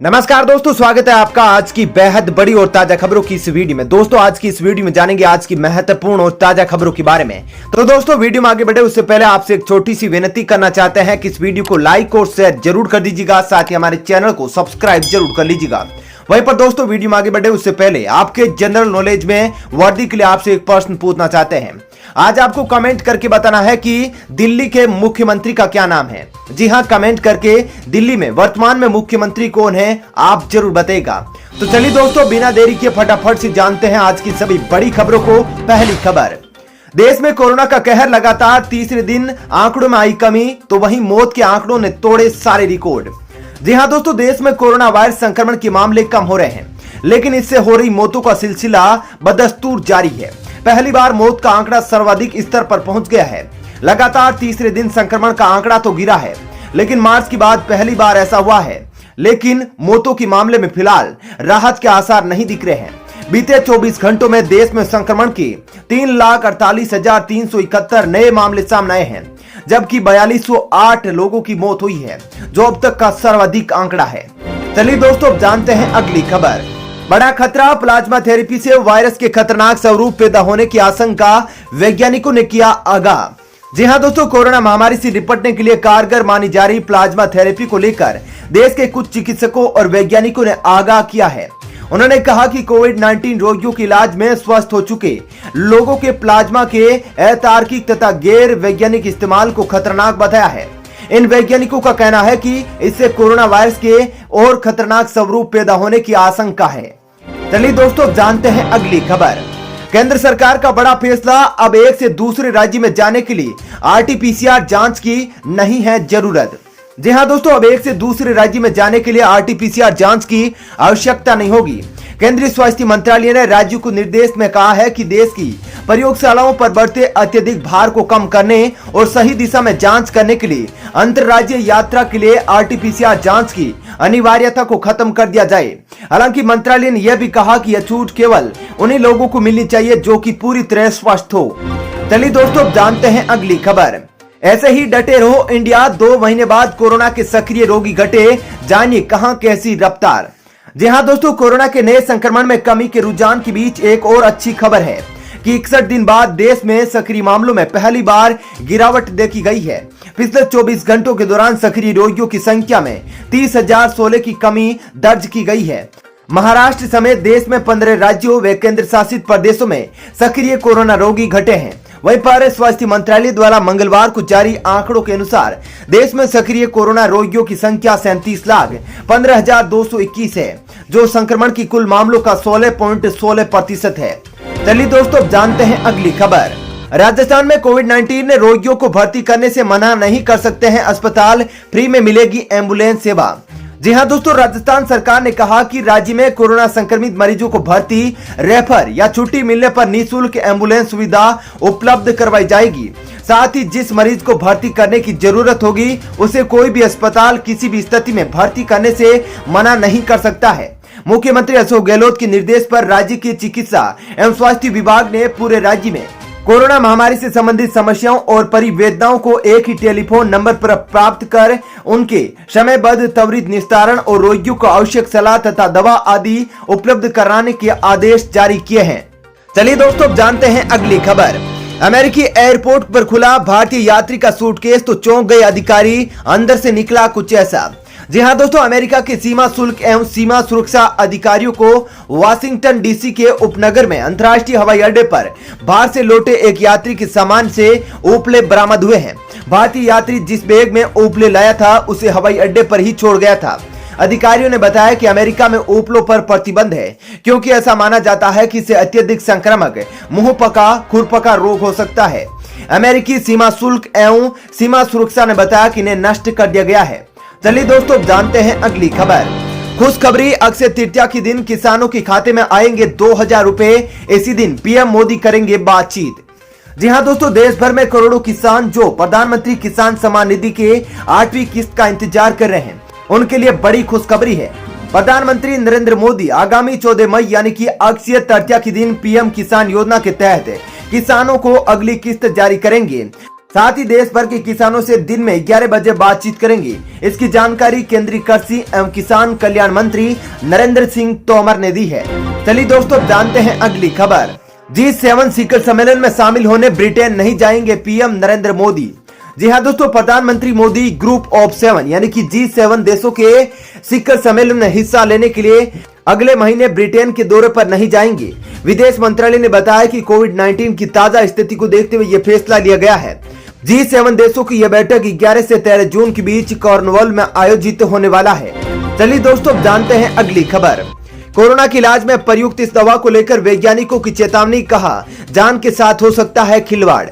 नमस्कार दोस्तों, स्वागत है आपका आज की बेहद बड़ी और ताजा खबरों की इस वीडियो में। दोस्तों आज की इस वीडियो में जानेंगे आज की महत्वपूर्ण और ताजा खबरों के बारे में। तो दोस्तों वीडियो में आगे बढ़े उससे पहले आपसे एक छोटी सी विनती करना चाहते हैं कि इस वीडियो को लाइक और शेयर जरूर कर दीजिएगा, साथ ही हमारे चैनल को सब्सक्राइब जरूर कर लीजिएगा। वहीं पर दोस्तों वीडियो में आगे बढ़े उससे पहले आपके जनरल नॉलेज में वर्दी के लिए आपसे एक प्रश्न पूछना चाहते हैं। आज आपको कमेंट करके बताना है कि दिल्ली के मुख्यमंत्री का क्या नाम है। जी हां, कमेंट करके दिल्ली में वर्तमान में मुख्यमंत्री कौन है आप जरूर बताइएगा। तो चलिए दोस्तों बिना देरी के फटाफट से जानते हैं आज की सभी बड़ी खबरों को। पहली खबर, देश में कोरोना का कहर लगातार तीसरे दिन आंकड़ों में आई कमी, तो वहीं मौत के आंकड़ों ने तोड़े सारे रिकॉर्ड। जी हां दोस्तों, देश में कोरोना वायरस संक्रमण के मामले कम हो रहे हैं, लेकिन इससे हो रही मौतों का सिलसिला बदस्तूर जारी है। पहली बार मौत का आंकड़ा सर्वाधिक स्तर पर पहुंच गया है। लगातार तीसरे दिन संक्रमण का आंकड़ा तो गिरा है, लेकिन मार्च के बाद पहली बार ऐसा हुआ है। लेकिन मौतों के मामले में फिलहाल राहत के आसार नहीं दिख रहे हैं। बीते 24 घंटों में देश में संक्रमण के 3,48,371 नए मामले सामने आए हैं, जबकि 4208 लोगों की मौत हुई है, जो अब तक का सर्वाधिक आंकड़ा है। चलिए दोस्तों अब जानते हैं अगली खबर। बड़ा खतरा, प्लाज्मा थेरेपी से वायरस के खतरनाक स्वरूप पैदा होने की आशंका, वैज्ञानिकों ने किया आगाह। जी हां दोस्तों, कोरोना महामारी से निपटने के लिए कारगर मानी जा रही प्लाज्मा थेरेपी को लेकर देश के कुछ चिकित्सकों और वैज्ञानिकों ने आगाह किया है। उन्होंने कहा कि कोविड-19 रोगियों के इलाज में स्वस्थ हो चुके लोगों के प्लाज्मा के अतार्किक तथा गैर वैज्ञानिक इस्तेमाल को खतरनाक बताया है। इन वैज्ञानिकों का कहना है कि इससे कोरोना वायरस के और खतरनाक स्वरूप पैदा होने की आशंका है। चलिए दोस्तों जानते हैं अगली खबर। केंद्र सरकार का बड़ा फैसला, अब एक से दूसरे राज्य में जाने के लिए आरटीपीसीआर जांच की नहीं है जरूरत। जी हां दोस्तों, अब एक से दूसरे राज्य में जाने के लिए आरटीपीसीआर जांच की आवश्यकता नहीं होगी। केंद्रीय स्वास्थ्य मंत्रालय ने राज्यों को निर्देश में कहा है कि देश की प्रयोगशालाओं पर बढ़ते अत्यधिक भार को कम करने और सही दिशा में जांच करने के लिए अंतर्राज्यीय यात्रा के लिए आरटीपीसीआर जांच की अनिवार्यता को खत्म कर दिया जाए। हालांकि मंत्रालय ने यह भी कहा कि यह छूट केवल उन्हीं लोगों को मिलनी चाहिए जो कि पूरी तरह स्वस्थ हो। चलिए दोस्तों जानते हैं अगली खबर। ऐसे ही डटे रहो इंडिया, 2 महीने बाद कोरोना के सक्रिय रोगी घटे, जानिए कहां कैसी रफ्तार। जी हां दोस्तों, कोरोना के नए संक्रमण में कमी के रुझान के बीच एक और अच्छी खबर है कि 61 दिन बाद देश में सक्रिय मामलों में पहली बार गिरावट देखी गई है। पिछले 24 घंटों के दौरान सक्रिय रोगियों की संख्या में 30,016 की कमी दर्ज की गई है। महाराष्ट्र समेत देश में 15 राज्यों व केंद्र शासित प्रदेशों में सक्रिय कोरोना रोगी घटे हैं। वहीं पर स्वास्थ्य मंत्रालय द्वारा मंगलवार को जारी आंकड़ों के अनुसार देश में सक्रिय कोरोना रोगियों की संख्या 37,15,221 है, जो संक्रमण की कुल मामलों का 16.16% है। चलिए दोस्तों जानते हैं अगली खबर। राजस्थान में कोविड-19 रोगियों को भर्ती करने से मना नहीं कर सकते हैं अस्पताल, फ्री में मिलेगी एम्बुलेंस सेवा। जी हां दोस्तों, राजस्थान सरकार ने कहा कि राज्य में कोरोना संक्रमित मरीजों को भर्ती, रेफर या छुट्टी मिलने पर निःशुल्क एम्बुलेंस सुविधा उपलब्ध करवाई जाएगी। साथ ही जिस मरीज को भर्ती करने की जरूरत होगी उसे कोई भी अस्पताल किसी भी स्थिति में भर्ती करने से मना नहीं कर सकता है। मुख्यमंत्री अशोक गहलोत के निर्देश पर राज्य के चिकित्सा एवं स्वास्थ्य विभाग ने पूरे राज्य में कोरोना महामारी से संबंधित समस्याओं और परिवेदनाओं को एक ही टेलीफोन नंबर पर प्राप्त कर उनके समयबद्ध त्वरित निस्तारण और रोगियों को आवश्यक सलाह तथा दवा आदि उपलब्ध कराने के आदेश जारी किए हैं। चलिए दोस्तों जानते हैं अगली खबर। अमेरिकी एयरपोर्ट पर खुला भारतीय यात्री का सूटकेस तो चौंक गए अधिकारी, अंदर से निकला कुछ ऐसा। जी हां दोस्तों, अमेरिका के सीमा शुल्क एवं सीमा सुरक्षा अधिकारियों को वाशिंगटन डीसी के उपनगर में अंतर्राष्ट्रीय हवाई अड्डे पर बाहर से लौटे एक यात्री के सामान से उपले बरामद हुए हैं। भारतीय यात्री जिस बैग में उपले लाया था उसे हवाई अड्डे पर ही छोड़ गया था। अधिकारियों ने बताया कि अमेरिका में उपलों पर प्रतिबंध है, क्योंकि ऐसा माना जाता है कि इससे अत्यधिक संक्रामक मुंहपका खुरपका रोग हो सकता है। अमेरिकी सीमा शुल्क एवं सीमा सुरक्षा ने बताया कि इन्हें नष्ट कर दिया गया है। चलिए दोस्तों जानते हैं अगली खबर। खुशखबरी, अक्षय तृतीया के दिन किसानों के खाते में आएंगे 2,000 रुपए। इसी दिन पीएम मोदी करेंगे बातचीत। जी हां दोस्तों, देश भर में करोड़ों किसान जो प्रधानमंत्री किसान सम्मान निधि के 8वीं किस्त का इंतजार कर रहे हैं, उनके लिए बड़ी खुशखबरी है। प्रधानमंत्री नरेंद्र मोदी आगामी 14 मई यानी कि अक्षय तृतीया के दिन पीएम किसान योजना के तहत किसानों को अगली किस्त जारी करेंगे। साथ ही देश भर के किसानों से दिन में 11 बजे बातचीत करेंगे। इसकी जानकारी केंद्रीय कृषि एवं किसान कल्याण मंत्री नरेंद्र सिंह तोमर ने दी है। चलिए दोस्तों जानते हैं अगली खबर। G7 शिखर सम्मेलन में शामिल होने ब्रिटेन नहीं जाएंगे पीएम नरेंद्र मोदी। जी हाँ दोस्तों, प्रधानमंत्री मोदी ग्रुप ऑफ 7 यानी कि G7 देशों के शिखर सम्मेलन में हिस्सा लेने के लिए अगले महीने ब्रिटेन के दौरे पर नहीं जाएंगे। विदेश मंत्रालय ने बताया कि कोविड-19 की ताजा स्थिति को देखते हुए यह फैसला लिया गया है। G7 देशों की यह बैठक 11 से 13 जून के बीच कॉर्नवॉल में आयोजित होने वाला है। चलिए दोस्तों जानते हैं अगली खबर। कोरोना के इलाज में प्रयुक्त इस दवा को लेकर वैज्ञानिकों की चेतावनी, कहा जान के साथ हो सकता है खिलवाड़।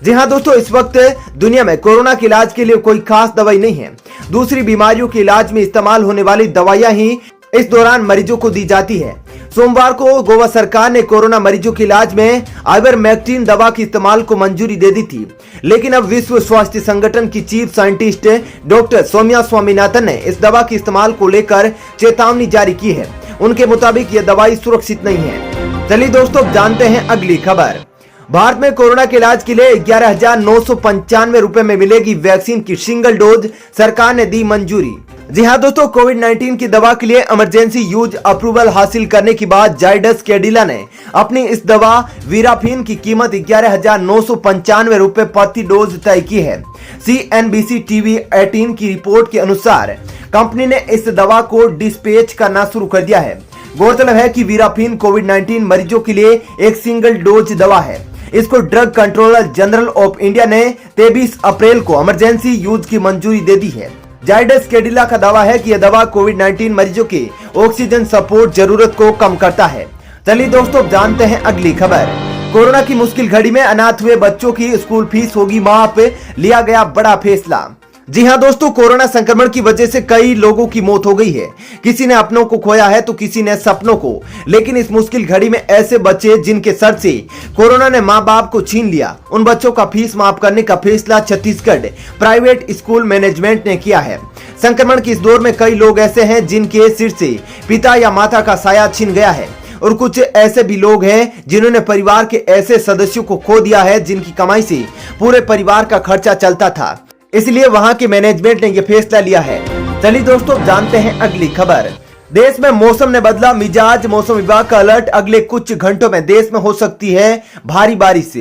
जी हाँ दोस्तों, इस वक्त दुनिया में कोरोना के इलाज के लिए कोई खास दवाई नहीं है। दूसरी बीमारियों के इलाज में इस्तेमाल होने वाली दवाइयां ही इस दौरान मरीजों को दी जाती है। सोमवार को गोवा सरकार ने कोरोना मरीजों के इलाज में आइवरमेक्टिन दवा के इस्तेमाल को मंजूरी दे दी थी, लेकिन अब विश्व स्वास्थ्य संगठन की chief scientist doctor Soumya Swaminathan ने इस दवा के इस्तेमाल को लेकर चेतावनी जारी की है। उनके मुताबिक यह दवाई सुरक्षित नहीं है। चलिए दोस्तों जानते हैं अगली खबर। भारत में कोरोना के इलाज के लिए 11,995 रुपए में मिलेगी वैक्सीन की सिंगल डोज, सरकार ने दी मंजूरी। जी हाँ दोस्तों, कोविड-19 की दवा के लिए इमरजेंसी यूज अप्रूवल हासिल करने के बाद जाइडस कैडिला ने अपनी इस दवा वीराफिन की कीमत 11,995 रुपए प्रति डोज तय की है। CNBC TV 18 की रिपोर्ट के अनुसार कंपनी ने इस दवा को डिस्पैच करना शुरू कर दिया है। गौरतलब है कि वीराफिन कोविड-19 मरीजों के लिए एक सिंगल डोज दवा है। इसको drug controller general of India ने 23 अप्रैल को इमरजेंसी यूज की मंजूरी दे दी है। जाइडस कैडिला का दावा है कि यह दवा कोविड-19 मरीजों के ऑक्सीजन सपोर्ट जरूरत को कम करता है। चलिए दोस्तों जानते हैं अगली खबर। कोरोना की मुश्किल घड़ी में अनाथ हुए बच्चों की स्कूल फीस होगी माफ, लिया गया बड़ा फैसला। जी हाँ दोस्तों, कोरोना संक्रमण की वजह से कई लोगों की मौत हो गई है। किसी ने अपनों को खोया है तो किसी ने सपनों को। लेकिन इस मुश्किल घड़ी में ऐसे बच्चे जिनके सर से कोरोना ने माँ बाप को छीन लिया, उन बच्चों का फीस माफ करने का फैसला छत्तीसगढ़ प्राइवेट स्कूल मैनेजमेंट ने किया है। संक्रमण के इस दौर में कई लोग ऐसे हैं जिनके सिर से पिता या माता का साया छीन गया है, और कुछ ऐसे भी लोग हैं जिन्होंने परिवार के ऐसे सदस्यों को खो दिया है जिनकी कमाई से पूरे परिवार का खर्चा चलता था। इसलिए वहां के मैनेजमेंट ने यह फैसला लिया है। चलिए दोस्तों जानते हैं अगली खबर। देश में मौसम ने बदला मिजाज, मौसम विभाग का अलर्ट, अगले कुछ घंटों में देश में हो सकती है भारी बारिश।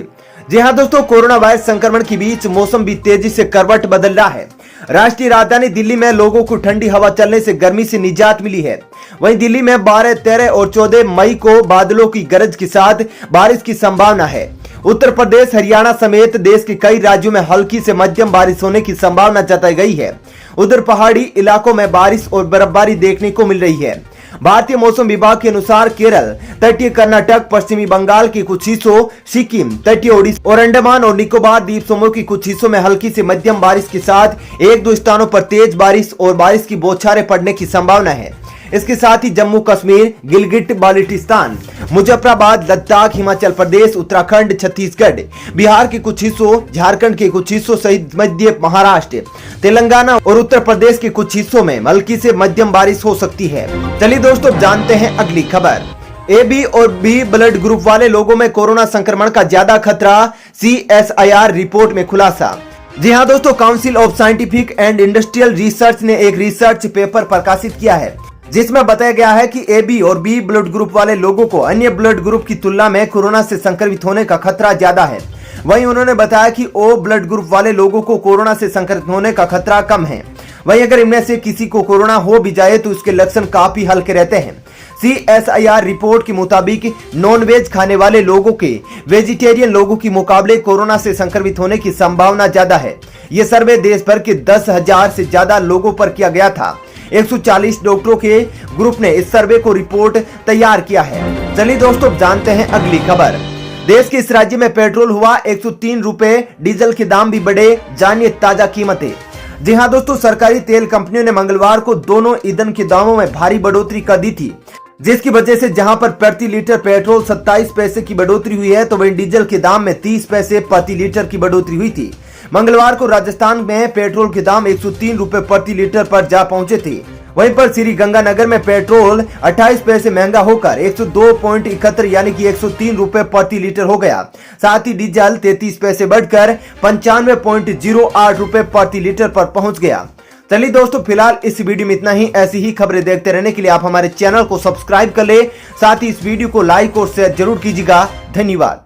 जी हाँ दोस्तों, कोरोना वायरस संक्रमण के बीच मौसम भी तेजी से करवट बदल रहा है। राष्ट्रीय राजधानी दिल्ली में लोगों को ठंडी हवा चलने से गर्मी से निजात मिली है। वहीं दिल्ली में 12, 13 और 14 मई को बादलों की गरज के साथ बारिश की संभावना है। उत्तर प्रदेश, हरियाणा समेत देश के कई राज्यों में हल्की से मध्यम बारिश होने की संभावना जताई गई है। उधर पहाड़ी इलाकों में बारिश और बर्फबारी देखने को मिल रही है। भारतीय मौसम विभाग के अनुसार केरल, तटीय कर्नाटक, पश्चिमी बंगाल के कुछ हिस्सों, सिक्किम, तटीय ओडिशा और अंडमान और निकोबार द्वीप समूह के कुछ हिस्सों में हल्की से मध्यम बारिश के साथ 1-2 स्थानों पर तेज बारिश और बारिश की बौछारें पड़ने की संभावना है। इसके साथ ही जम्मू कश्मीर, गिलगिट बाल्टिस्तान, मुजफ्फराबाद, लद्दाख, हिमाचल प्रदेश, उत्तराखंड, छत्तीसगढ़, बिहार के कुछ हिस्सों, झारखंड के कुछ हिस्सों सहित मध्य महाराष्ट्र, तेलंगाना और उत्तर प्रदेश के कुछ हिस्सों में हल्की से मध्यम बारिश हो सकती है। चलिए दोस्तों जानते हैं अगली खबर। AB और B ब्लड ग्रुप वाले लोगों में कोरोना संक्रमण का ज्यादा खतरा, CSIR रिपोर्ट में खुलासा। जी हाँ दोस्तों, council of scientific and industrial research ने एक रिसर्च पेपर प्रकाशित किया है जिसमें बताया गया है कि AB और B ब्लड ग्रुप वाले लोगों को अन्य ब्लड ग्रुप की तुलना में कोरोना से संक्रमित होने का खतरा ज्यादा है। वहीं उन्होंने बताया कि O ब्लड ग्रुप वाले लोगों को कोरोना से संक्रमित होने का खतरा कम है। वहीं अगर इनमें से किसी को कोरोना हो भी जाए तो उसके लक्षण काफी हल्के रहते हैं। CSIR रिपोर्ट के मुताबिक नॉनवेज खाने वाले लोगों के वेजिटेरियन लोगों की मुकाबले कोरोना से संक्रमित होने की संभावना ज्यादा है। ये सर्वे देश भर के 10,000 से ज्यादा लोगों पर किया गया था। 140 डॉक्टरों के ग्रुप ने इस सर्वे को रिपोर्ट तैयार किया है। चलिए दोस्तों जानते हैं अगली खबर। देश के इस राज्य में पेट्रोल हुआ 103 रुपए, डीजल के दाम भी बढ़े, जानिए ताजा कीमतें। जी हाँ दोस्तों, सरकारी तेल कंपनियों ने मंगलवार को दोनों ईंधन के दामों में भारी बढ़ोतरी कर दी थी, जिसकी वजह से जहां पर प्रति लीटर पेट्रोल 27 पैसे की बढ़ोतरी हुई है तो वहीं डीजल के दाम में 30 पैसे प्रति लीटर की बढ़ोतरी हुई थी। मंगलवार को राजस्थान में पेट्रोल के दाम 103 रुपए प्रति लीटर पर जा पहुंचे थे। वहीं पर श्री गंगानगर में पेट्रोल 28 पैसे महंगा होकर 102.71 यानी कि 103 रुपए प्रति लीटर हो गया। साथ ही डीजल 33 पैसे बढ़कर 95.08 रुपए प्रति लीटर पर पहुंच गया। चलिए दोस्तों, फिलहाल इस वीडियो में इतना ही। ऐसी ही खबरें देखते रहने के लिए आप हमारे चैनल को सब्सक्राइब कर ले, साथ ही इस वीडियो को लाइक और शेयर जरूर कीजिएगा। धन्यवाद।